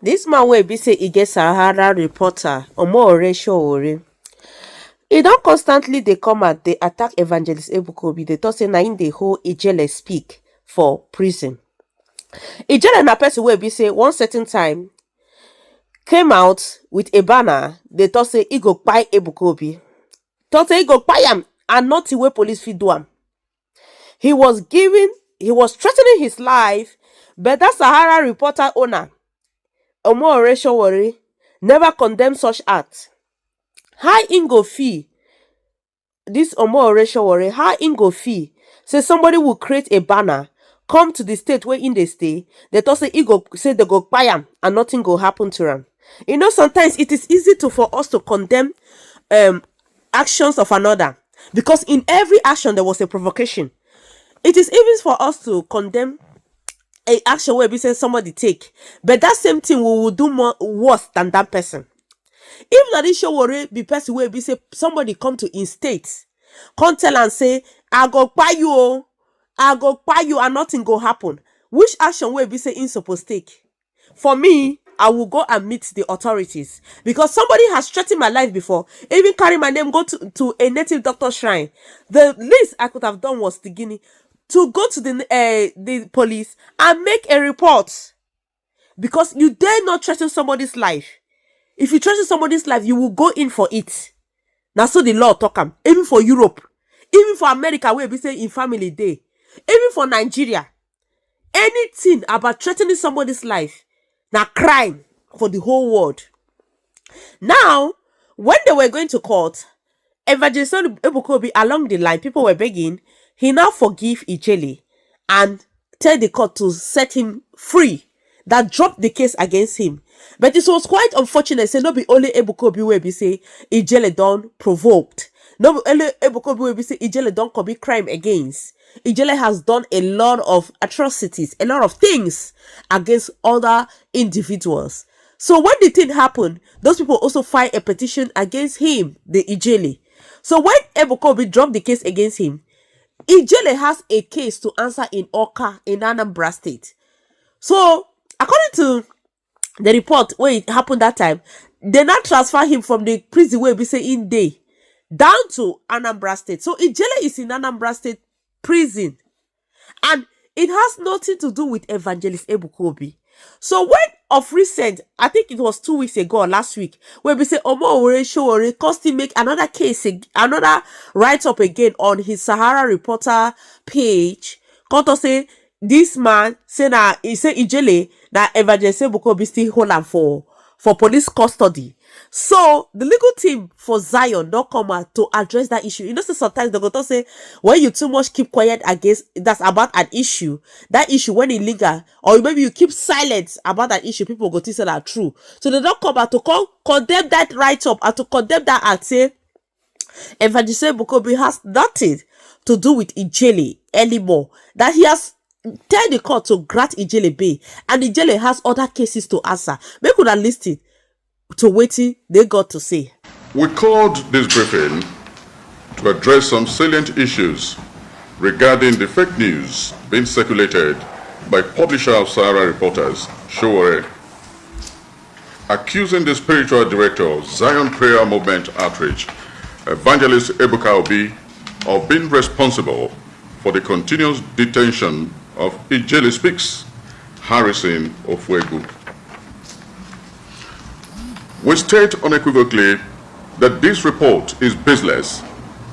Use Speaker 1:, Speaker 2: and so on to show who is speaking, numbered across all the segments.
Speaker 1: This man will be say he get Sahara reporter Omore Showore. He don't constantly they come and they attack Evang.Ebuka Obi. They talk say na in the whole ijele speak for prison. Ijele na person will be say one certain time came out with a banner. They talk say he go buy Ebuka Obi. Talk say he go buy him and not the way police fit do him. He was threatening his life, but that Sahara reporter owner Omore Showore never condemned such act. How Ingo fee this Omore Showore, how Ingo fee say somebody will create a banner, come to the state where in they stay, they thought say say they go buy him and nothing go happen to them. You know, sometimes it is easy for us to condemn actions of another, because in every action there was a provocation. It is easy for us to condemn a action where we say somebody take, but that same thing we will do more worse than that person. If that issue worry be person where we say somebody come to in state, come tell and say I go buy you and nothing go happen. Which action where we say in supposed take? For me, I will go and meet the authorities, because somebody has threatened my life before. Even carry my name, go to a native doctor shrine. The least I could have done was to go to the police and make a report, because you dare not threaten somebody's life. If you threaten somebody's life, you will go in for it. Now, so the law talk am. Even for Europe, even for America, where we say in family day, even for Nigeria, anything about threatening somebody's life, now crime for the whole world. Now, when they were going to court, Evang.Ebuka Obi along the line, people were begging. He now forgive Ijele and tell the court to set him free, that dropped the case against him. But it was quite unfortunate. Say no be only Ebuka Obi where be say Ijele don provoked. No be only Ebuka Obi where be say Ijele don commit crime against. Ijele has done a lot of atrocities, a lot of things against other individuals. So when the thing happened, those people also filed a petition against him, the Ijele. So when Ebuka Obi dropped the case against him, Ijele has a case to answer in Oka, in Anambra State. So, according to the report where it happened that time, they now transfer him from the prison where we say in day down to Anambra State. So, Ijele is in Anambra State prison. And it has nothing to do with Evang.Ebuka Obi. So when of recent, I think it was 2 weeks ago or last week, where we say Omore Showore caused him make another case, another write-up again on his Sahara reporter page, come to say this man say na he say Ijele that Evang.Ebuka Obi still hold him for police custody. So the legal team for Zion don't come out to address that issue. You know, so sometimes they go to say when you too much keep quiet against that's about an issue, that issue when it linger, or maybe you keep silent about that issue, people go to say that true. So they don't come out to condemn that right up and to condemn that act. Say Evang.Ebuka Obi has nothing to do with Ijele anymore. That he has tell the court to grant Ijele bail, and Ijele has other cases to answer. They could have listed to waiting they got to say.
Speaker 2: We called this briefing to address some salient issues regarding the fake news being circulated by publisher of Sahara reporters, Showore, accusing the spiritual director of Zion Prayer Movement Outreach, Evang.Ebuka Obi, of being responsible for the continuous detention of Ijele Speaks, Harrison Ofwegu. We state unequivocally that this report is baseless,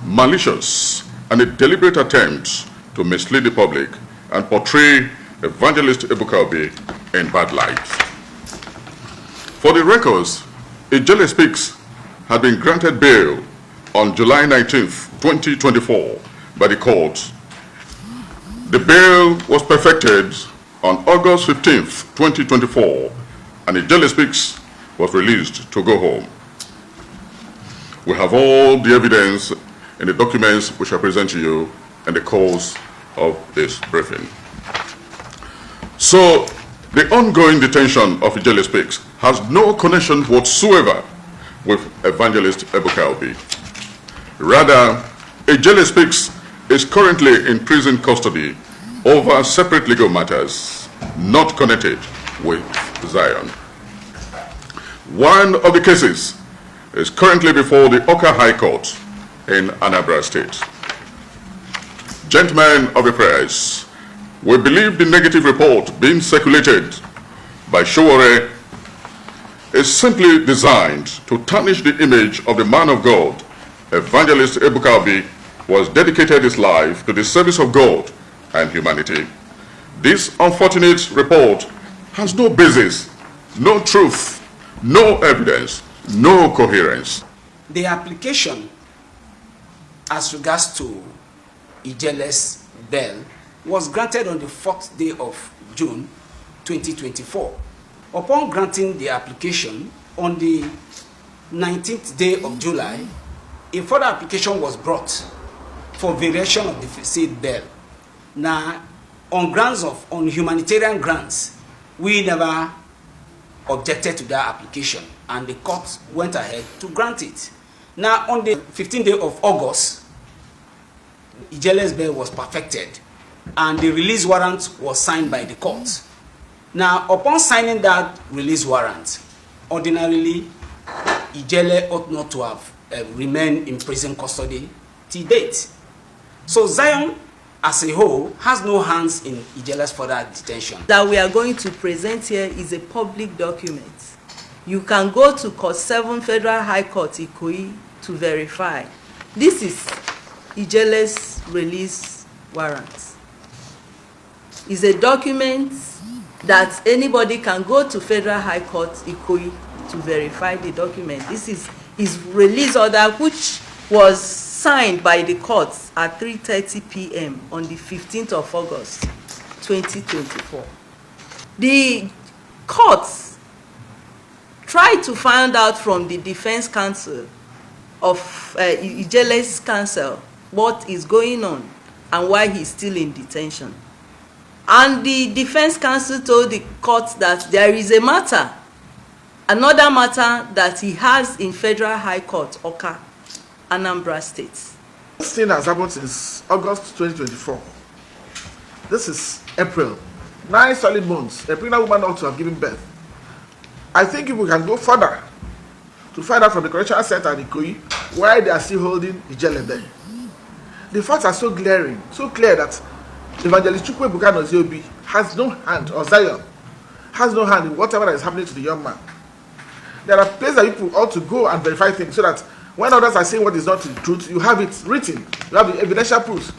Speaker 2: malicious, and a deliberate attempt to mislead the public and portray Evang.Ebuka Obi in bad light. For the records, Ijele Speaks had been granted bail on July 19, 2024 by the court. The bail was perfected on August 15, 2024, and Ijele Speaks was released to go home. We have all the evidence in the documents which I present to you in the course of this briefing. So, the ongoing detention of Ijele Speaks has no connection whatsoever with Evang.Ebuka Obi. Rather, Ijele Speaks is currently in prison custody over separate legal matters not connected with Zion. One of the cases is currently before the Oka High Court in Anambra State. Gentlemen of the press, we believe the negative report being circulated by Showore is simply designed to tarnish the image of the man of God. Evang.Ebuka Obi was dedicated his life to the service of God and humanity. This unfortunate report has no basis, no truth, no evidence, no coherence.
Speaker 3: The application as regards to Ijele's bail was granted on the 4th day of June 2024. Upon granting the application on the 19th day of July, a further application was brought for variation of the said bail. Now, on humanitarian grounds, we never objected to that application, and the court went ahead to grant it. Now, on the 15th day of August, Ijele's bail was perfected, and the release warrant was signed by the court. Now, upon signing that release warrant, ordinarily, Ijele ought not to have remained in prison custody till date. So Zion, as a whole, has no hands in Ijele's further detention.
Speaker 4: That we are going to present here is a public document. You can go to Court 7 Federal High Court Ikoyi to verify. This is Ijele's release warrant. It's a document that anybody can go to Federal High Court Ikoyi to verify the document. This is his release order, which was signed by the courts at 3:30 p.m. on the 15th of August 2024. The courts tried to find out from the defense counsel of Ijele's counsel what is going on and why he's still in detention. And the defense counsel told the court that there is a matter, another matter that he has in Federal High Court, Oka, Anambra State.
Speaker 5: This thing has happened since August 2024. This is April. 9 solid months. A pregnant woman ought to have given birth. I think if we can go further to find out from the correctional center in Ikoyi why they are still holding Ijele there. The facts are so glaring, so clear that Evang.Ebuka Obi has no hand, or Zion has no hand in whatever that is happening to the young man. There are places that people ought to go and verify things so that when others are saying what is not the truth, you have it written, you have the evidential proofs.